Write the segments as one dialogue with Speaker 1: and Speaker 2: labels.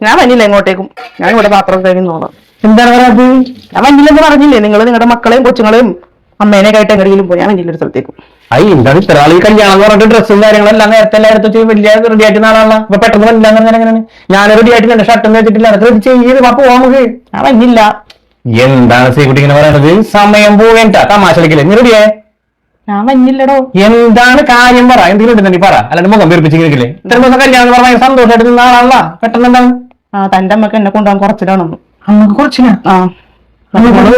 Speaker 1: ഞാൻ വന്നില്ല എങ്ങോട്ടേക്കും. ഞാൻ ഇവിടെ പാത്രം കഴിയുന്നോളാം. എന്താണ് പറയാത്? ഞാൻ വന്നില്ലെന്ന് പറഞ്ഞില്ലേ? നിങ്ങൾ നിങ്ങളുടെ മക്കളെയും കൊച്ചുങ്ങളെയും അമ്മേനെ ആയിട്ട് എങ്ങനെയെങ്കിലും പോയി. ഞാൻ വന്നില്ല ഒരു സ്ഥലത്തേക്കും.
Speaker 2: എന്താണ് ഇത്ര ആൾ കല്യാണം പറഞ്ഞിട്ട് ഡ്രസ്സും കാര്യങ്ങളെല്ലാം നേരത്തെ എല്ലായിടത്തും വലിയ റെഡി ആയിട്ട് നാളാണല്ലോ. ഇപ്പൊ പെട്ടെന്ന് വന്നില്ലാന്ന് പറഞ്ഞാൽ എങ്ങനെയാണ്? ഞാൻ റെഡി ആയിട്ടില്ല, ഷർട്ടും വെച്ചിട്ടില്ല, അതൊക്കെ ചെയ്ത് പോവാൻ നമുക്ക്.
Speaker 1: ഞാൻ വന്നില്ല.
Speaker 2: എന്താണ് ശ്രീകുട്ടി ഇങ്ങനെ പറയണത്? സമയം പോവേണ്ട തമാശ കളിക്കില്ലേ? നീ റെഡിയേ?
Speaker 1: ഞാൻ വന്നില്ലടോ.
Speaker 2: എന്താണ് കാര്യം പറ, എന്തെങ്കിലും ഉണ്ടെന്ന് പറ, അല്ലാണ്ട് മുഖം വീർപ്പിച്ചിരിക്കില്ലേ? ഇത്ര ദിവസം കല്യാണം പറഞ്ഞാൽ സന്തോഷമായിട്ട് നിന്ന ആളാണല്ലോ, പെട്ടെന്ന് എന്താണ്?
Speaker 1: തന്റെ അമ്മക്ക് എന്നെ കൊണ്ടുപോകാൻ കുറച്ചിലാണെന്ന്.
Speaker 2: അമ്മക്ക് കുറച്ചില്ല?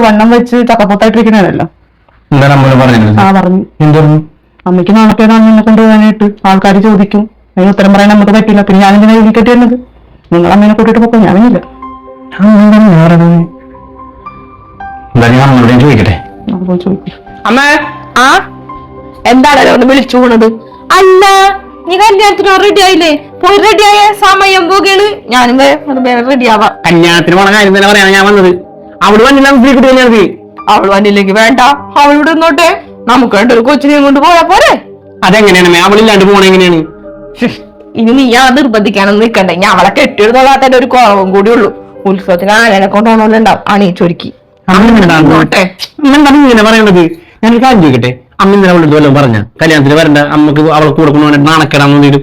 Speaker 1: വണ്ണം വെച്ച് ചക്കപ്പൊത്തായിട്ടിരിക്കണല്ലോ.
Speaker 2: എന്താണ് അമ്മ പറഞ്ഞത്?
Speaker 1: പറഞ്ഞു.
Speaker 2: എന്ത് പറഞ്ഞു?
Speaker 1: അമ്മയ്ക്ക് നാണക്കേടാണ് എന്നെ കൊണ്ടുപോകാനായിട്ട്. ആൾക്കാർ ചോദിക്കും, അതിന് ഉത്തരം പറയാൻ നമുക്ക് പറ്റില്ല. പിന്നെ ഞാൻ എന്തിനാ വിളിക്കട്ടെ എന്നത്? നിങ്ങൾ അമ്മേനെ കൂട്ടിട്ട് പോക്കോ. ഞാൻ വന്നില്ല.
Speaker 2: അമ്മയോട് ചോദിക്കട്ടെ.
Speaker 3: അമ്മ എന്താണല്ലോ ഒന്ന് വിളിച്ചു പോണത്? അല്ല, നീ കല്യാണത്തിന് റെഡി ആയില്ലേ? പോയി റെഡി ആയ സമയം പോകുകയാണ്. ഞാനും റെഡി ആവാം.
Speaker 2: കല്യാണത്തിന് പോണ കാര്യം തന്നെ പറയാനാ ഞാൻ വന്നത്. അവള് വന്നില്ല ശ്രീകുട്ടി കല്യാണത്തിന്.
Speaker 3: അവള് വന്നില്ലെങ്കിൽ വേണ്ട, അവളിവിടെ നിന്നോട്ടെ. നമുക്ക് വേണ്ട ഒരു കൊച്ചിനെയും കൊണ്ട് പോയാ പോരെ?
Speaker 2: അതെങ്ങനെയാണ് അവളില്ലാണ്ട് പോണ എങ്ങനെയാണ്?
Speaker 3: ഇനി നീ ആ നിർബന്ധിക്കാനൊന്നും നിൽക്കണ്ടേ. ഞാൻ അവളെ കെട്ടിയെടുത്തോളാത്തന്റെ ഒരു കുറവും കൂടി ഉള്ളൂ. ഉത്സവത്തിന് ആനനെ കൊണ്ടുപോകണമല്ലുണ്ടാവും. അണിയിച്ചൊരുക്കി
Speaker 2: ഇങ്ങനെ പറയണത്. ഞാനൊരു കാര്യം ചോദിക്കട്ടെ, അമ്മ ഇന്നലെ അവളോട് വല്ലതും പറഞ്ഞ കല്യാണത്തിന് വരണ്ട, അമ്മക്ക് അവളെ കൂടെ കൊണ്ടുപോകാൻ നാണക്കേടാന്ന് തീരും?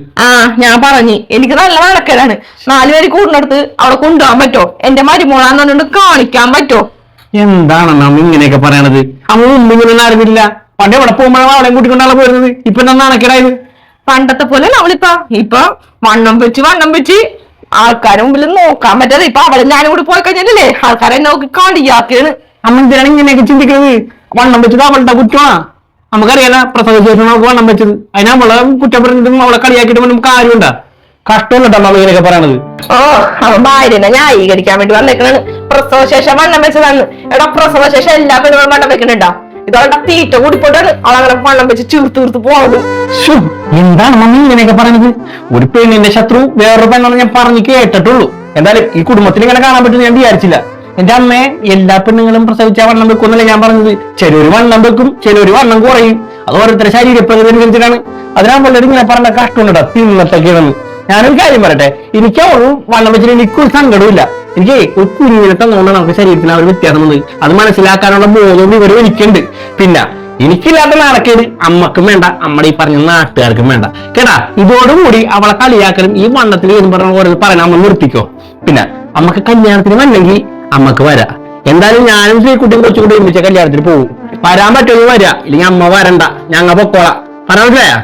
Speaker 3: ഞാൻ പറഞ്ഞു, എനിക്ക് നല്ല നാണക്കേടാണ്. 4 പേര് കൂടുന്നിടത്ത് അവളെ കൊണ്ടുപോകാൻ പറ്റോ? എന്റെ മരുമോളാന്ന് പറഞ്ഞുകൊണ്ട് കാണിക്കാൻ പറ്റോ?
Speaker 2: എന്താണെന്ന് അമ്മ ഇങ്ങനെയൊക്കെ പറയണത്? അമ്മ മുമ്പ് ഇങ്ങനെ അറിഞ്ഞില്ല. പണ്ട് എവിടെ പോകുമ്പോഴാണ് അവളെ കൂട്ടിക്കൊണ്ടാളെ പോരുന്നത്. ഇപ്പൊ എന്താ നാണക്കേടായത്?
Speaker 3: പണ്ടത്തെ പോലെ ഇപ്പൊ വണ്ണം വെച്ച് ആൾക്കാരെ മുമ്പിൽ നോക്കാൻ പറ്റാതെ ഇപ്പൊ അവളെ ഞാനും കൂടി പോയി കഴിഞ്ഞാലേ ആൾക്കാരെ നോക്കി കളിയാക്കാണ്.
Speaker 2: അമ്മ എന്തിനാണ് ഇങ്ങനെയൊക്കെ ചിന്തിക്കുന്നത്? വണ്ണം വെച്ചത് അവളുടെ കുറ്റമാണ്. നമുക്കറിയാലോ, പ്രസവ ശേഷം നമുക്ക് വണ്ണം വെച്ചത്. അതിന് അവളെ കുറ്റപ്പെടുന്നതും അവളെ കളിയാക്കിയിട്ട് നമുക്ക് കാര്യമുണ്ടാ? കഷ്ടമല്ലോ അമ്മ ഇങ്ങനെയൊക്കെ പറയണത്.
Speaker 3: അവൻ ഭാര്യനെ ന്യായീകരിക്കാൻ വേണ്ടി വന്നേക്കണാണ്. പ്രസവശേഷം വണ്ണം വെച്ചതാണ്. എടാ, പ്രസവശേഷം എല്ലാ പെണ്ണുകളും വണ്ണം വെക്കണുണ്ടാ? ഇതവളുടെ തീറ്റ കൂടിപ്പോട്ടാണ് അവളങ്ങനെ വണ്ണം വെച്ച് തീർത്ത് പോണത്.
Speaker 2: എന്താണ് മമ്മി ഇങ്ങനെയൊക്കെ പറയണത്? ഒരു പെണ്ണിന്റെ ശത്രു വേറൊരു പെണ്ണാണ് ഞാൻ പറഞ്ഞു കേട്ടിട്ടുള്ളൂ. എന്തായാലും ഈ കുടുംബത്തിൽ ഇങ്ങനെ കാണാൻ പറ്റുന്ന ഞാൻ വിചാരിച്ചില്ല. എന്റെ അമ്മയെ എല്ലാ പെണ്ണുങ്ങളും പ്രസവിച്ച വണ്ണം വെക്കുമെന്നല്ലേ ഞാൻ പറഞ്ഞത്. ചിലര് വണ്ണം വെക്കും, ചിലര് വണ്ണം കുറയും. അത് ഓരോരുത്തരുടെ ശരീരപ്രകൃതി അനുസരിച്ചിട്ടാണ്. അതിനാകുമ്പോൾ ഇങ്ങനെ പറഞ്ഞ കഷ്ടമുണ്ടാ തിന്നത്തൊക്കെയാണെന്ന്. ഞാനൊരു കാര്യം പറയട്ടെ, എനിക്ക് അവളും വണ്ണം വെച്ചിട്ട് എനിക്കൊരു സങ്കടമില്ല. എനിക്ക് ഒരു കുഞ്ഞിനെ തന്നുകൊണ്ട് നമുക്ക് ശരീരത്തിന് ആ ഒരു വ്യത്യാസമുണ്ട്. അത് മനസ്സിലാക്കാനുള്ള ബോധവും വിവരവും എനിക്കുണ്ട്. പിന്നെ എനിക്കില്ലാത്ത നാണക്കേട് അമ്മക്കും വേണ്ട, അമ്മടെ ഈ പറഞ്ഞ നാട്ടുകാർക്കും വേണ്ട കേട്ടാ. ഇതോടുകൂടി അവളെ കളിയാക്കലും ഈ വണ്ണത്തിൽ എന്ന് പറഞ്ഞ ഓരോ പറയാൻ അമ്മ നിർത്തിക്കോ. പിന്നെ അമ്മക്ക് കല്യാണത്തിന് വന്നെങ്കിൽ അമ്മക്ക് വരാ. എന്തായാലും ഞാനും ശ്രീകുട്ടിയും കൊച്ചുകൂടി ഒരുമിച്ച കല്യാണത്തിന് പോകും. വരാൻ പറ്റുമെന്ന് വരാ, ഇല്ലെങ്കിൽ അമ്മ വരണ്ട, ഞങ്ങ പൊക്കോളാം. പറയാൻ മനസ്സിലായാ?